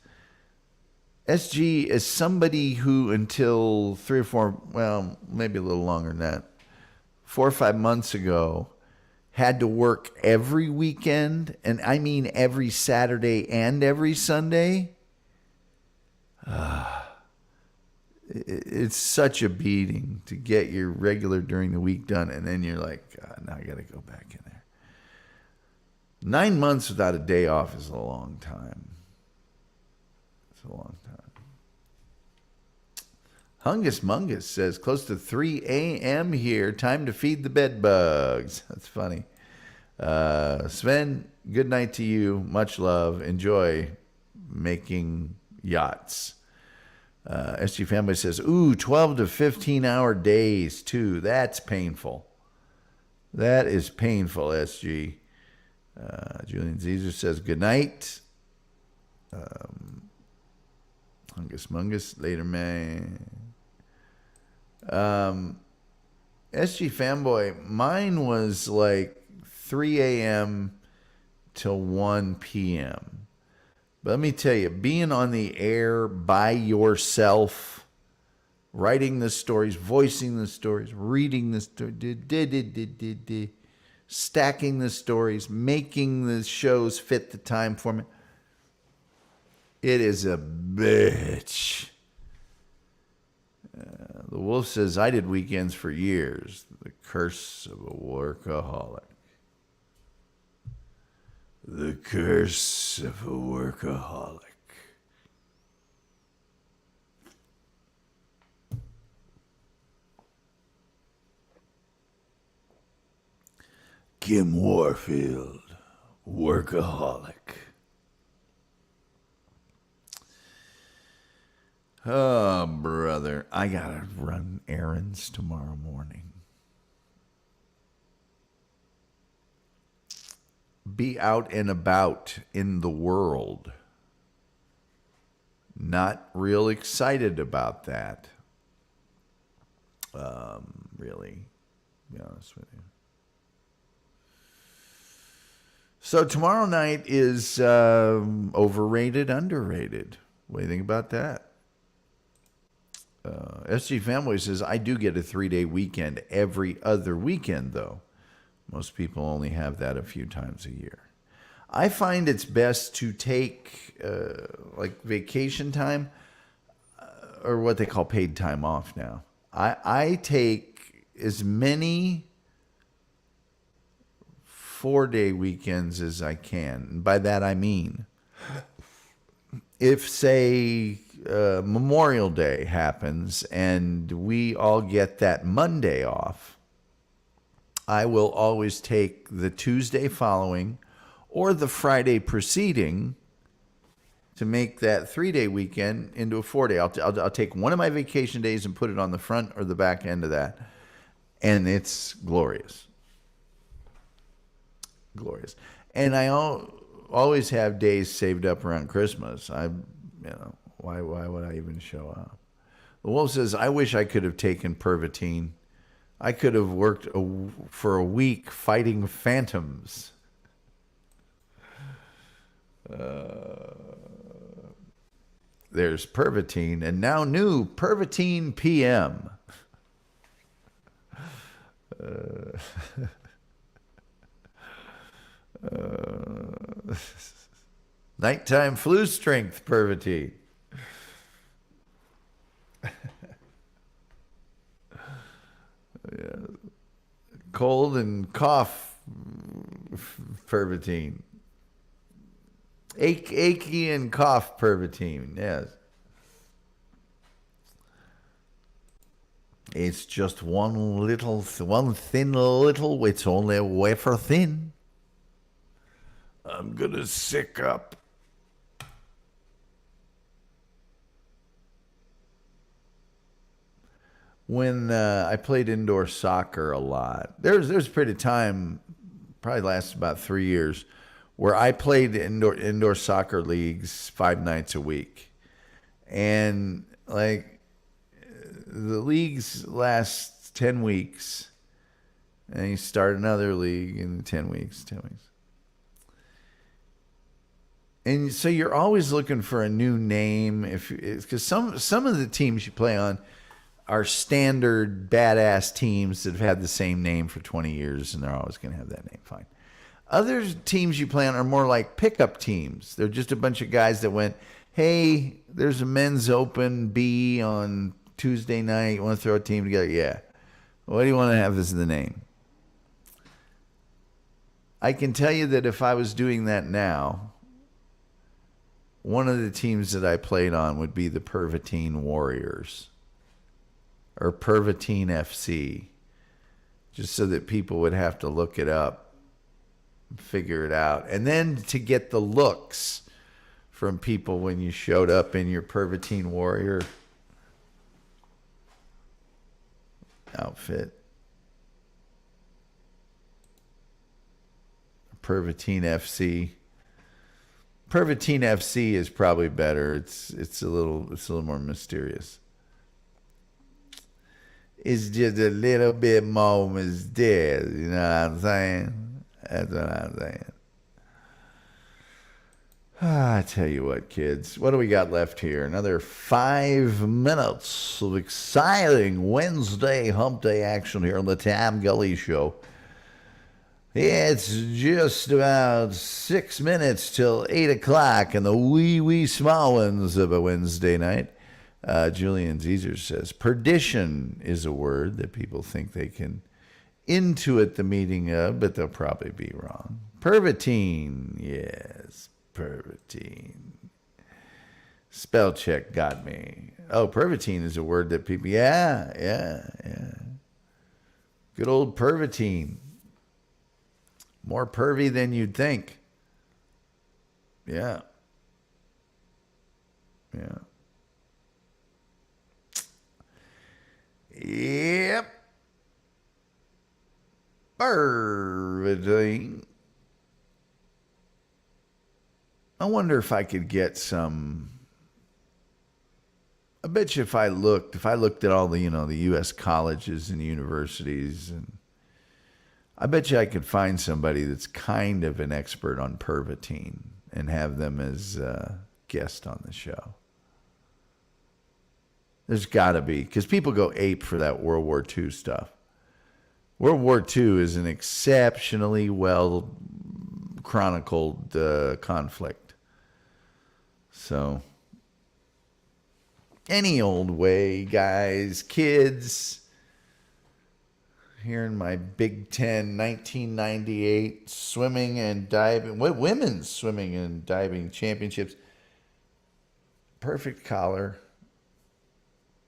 SG is somebody who until 3 or 4, well, maybe a little longer than that, 4 or 5 months ago, had to work every weekend, and I mean every Saturday and every Sunday. It's such a beating to get your regular during the week done, and then you're like, God, now I got to go back in there. 9 months without a day off is a long time. It's a long time. Hungus Mungus says, close to 3 a.m. here. Time to feed the bed bugs. That's funny. Sven, good night to you. Much love. Enjoy making yachts. SG Family says, 12 to 15 hour days too. That's painful. That is painful, SG. Julian Zezer says, good night. Hungus Mungus, later, man. SG Fanboy, mine was like 3 a.m. till 1 p.m. But let me tell you, being on the air by yourself, writing the stories, voicing the stories, reading the story, stacking the stories, making the shows fit the time format. It is a bitch. The Wolf says, I did weekends for years. The curse of a workaholic. The curse of a workaholic. Kim Warfield, workaholic. Oh, brother. I gotta run errands tomorrow morning. Be out and about in the world. Not real excited about that. Really, to be honest with you. So tomorrow night is overrated, underrated. What do you think about that? SG Family says, I do get a 3-day weekend every other weekend, though. Most people only have that a few times a year. I find it's best to take like vacation time or what they call paid time off now. I take as many 4-day weekends as I can. And by that I mean, if, say, Memorial Day happens and we all get that Monday off, I will always take the Tuesday following or the Friday preceding to make that 3-day weekend into a 4-day. I'll take one of my vacation days and put it on the front or the back end of that, and it's glorious. Glorious. And I always have days saved up around Christmas. Why would I even show up? The Wolf says, I wish I could have taken Pervitin. I could have worked for a week fighting phantoms. There's Pervitin, and now new Pervitin PM. Nighttime flu strength Pervitin. Yeah. Cold and cough Pervitin. Achy and cough Pervitin. Yes. It's just one thin little, it's only a wafer thin. I'm gonna sick up. When I played indoor soccer a lot, there's a period of time, probably lasted about 3 years, where I played indoor soccer leagues 5 nights a week. And like the leagues last 10 weeks, and you start another league in 10 weeks. And so you're always looking for a new name, because some of the teams you play on are standard badass teams that have had the same name for 20 years, and they're always going to have that name. Fine. Other teams you play on are more like pickup teams. They're just a bunch of guys that went, hey, there's a men's open B on Tuesday night. You want to throw a team together? Yeah. What do you want to have as the name? I can tell you that if I was doing that now, one of the teams that I played on would be the Pervitin Warriors or Pervitin FC, just so that people would have to look it up, figure it out. And then to get the looks from people when you showed up in your Pervitin Warrior outfit. Pervitin FC. Pervitin FC is probably better. It's a little more mysterious. It's just a little bit more mysterious. You know what I'm saying? That's what I'm saying. I tell you what, kids. What do we got left here? Another 5 minutes of exciting Wednesday hump day action here on the Tam Gully Show. It's just about 6 minutes till 8 o'clock in the wee small ones of a Wednesday night. Julian Zezer says, perdition is a word that people think they can intuit the meaning of, but they'll probably be wrong. Pervitine, yes, pervitine. Spell check got me. Oh, pervitine is a word that people, yeah. Good old pervitine. More pervy than you'd think. Yeah. Yep. Pervitine. I wonder if I could get some. I bet you if I looked at all the, the U.S. colleges and universities, and I bet you I could find somebody that's kind of an expert on pervitine and have them as a guest on the show. There's got to be, because people go ape for that World War II stuff. World War II is an exceptionally well chronicled conflict. So, any old way, guys, kids. Here in my Big Ten 1998 swimming and diving, women's swimming and diving championships. Perfect collar.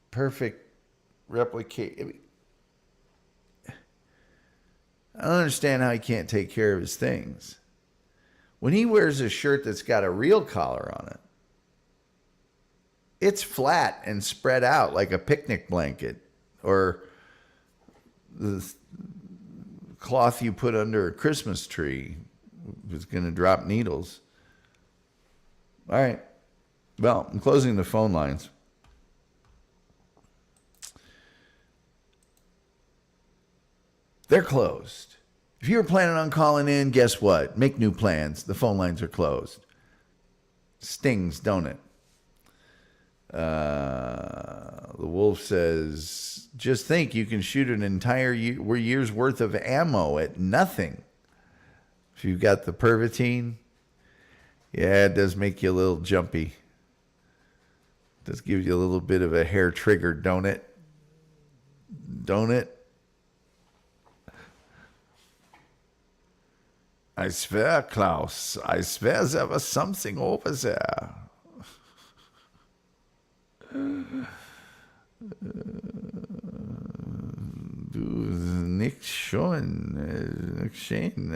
Perfect replicate. I don't understand how he can't take care of his things. When he wears a shirt that's got a real collar on it, it's flat and spread out like a picnic blanket or the cloth you put under a Christmas tree is going to drop needles. All right. Well, I'm closing the phone lines. They're closed. If you were planning on calling in, guess what? Make new plans. The phone lines are closed. Stings, don't it? The Wolf says, just think you can shoot an entire year's worth of ammo at nothing. If you've got the pervitine, yeah, it does make you a little jumpy. It does give you a little bit of a hair trigger, don't it? Don't it? I swear, Klaus, I swear there was something over there. Du nicht schön, nicht schön,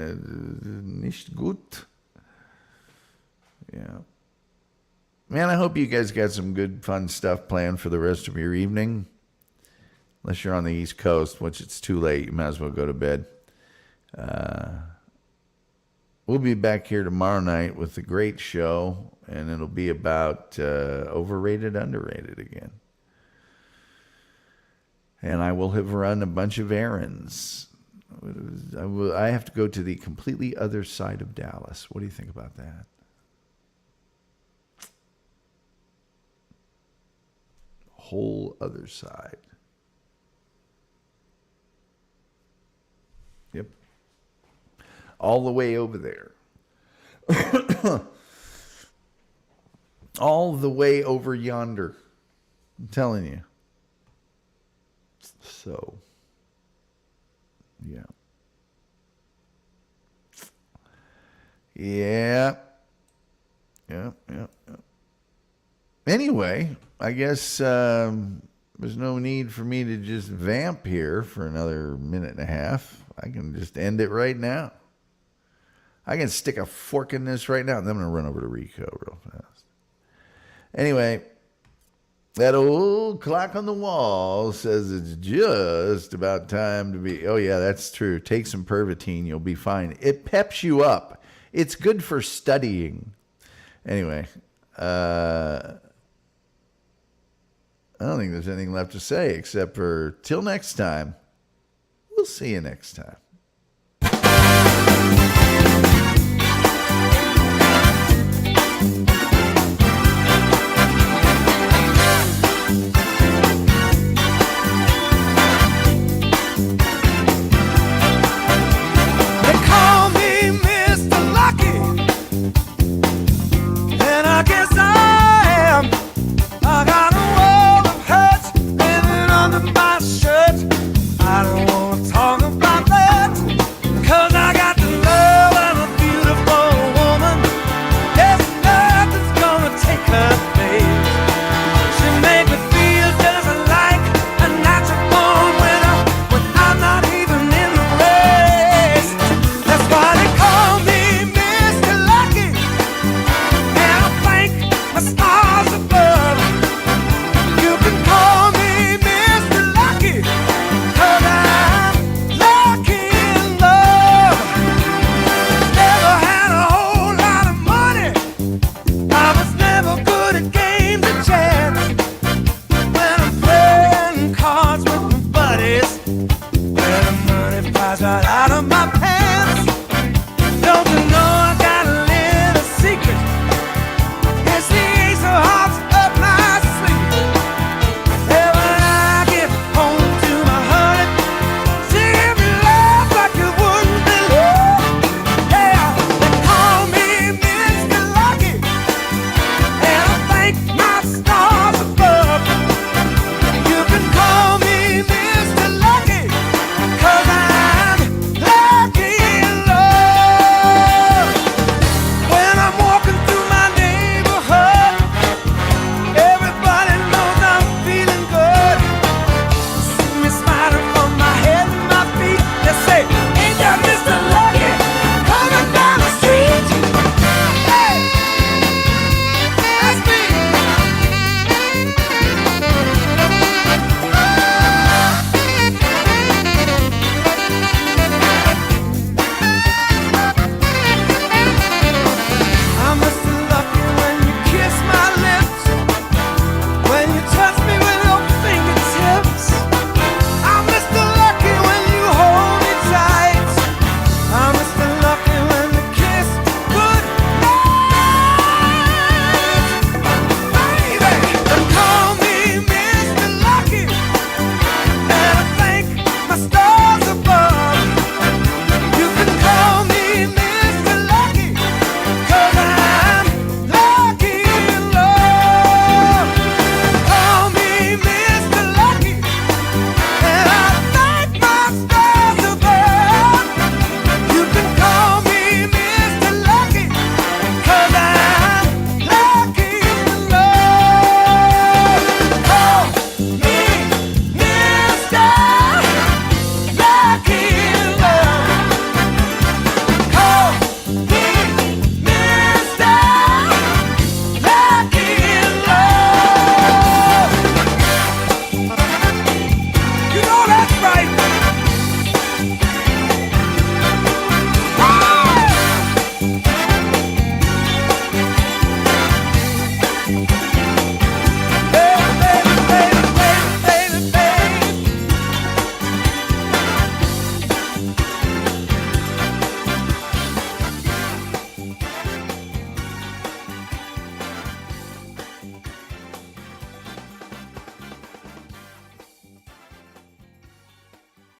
nicht gut. Yeah. Man, I hope you guys got some good, fun stuff planned for the rest of your evening. Unless you're on the East Coast, which it's too late, you might as well go to bed. We'll be back here tomorrow night with a great show, and it'll be about overrated, underrated again. And I will have run a bunch of errands. I have to go to the completely other side of Dallas. What do you think about that? Whole other side. Yep. All the way over there. All the way over yonder. I'm telling you. So, yeah. Yeah. Anyway, I guess there's no need for me to just vamp here for another minute and a half. I can just end it right now. I can stick a fork in this right now, and then I'm going to run over to Rico real fast. Anyway, that old clock on the wall says it's just about time to be... Oh, yeah, that's true. Take some Pervitine. You'll be fine. It peps you up. It's good for studying. Anyway, I don't think there's anything left to say except for till next time. We'll see you next time.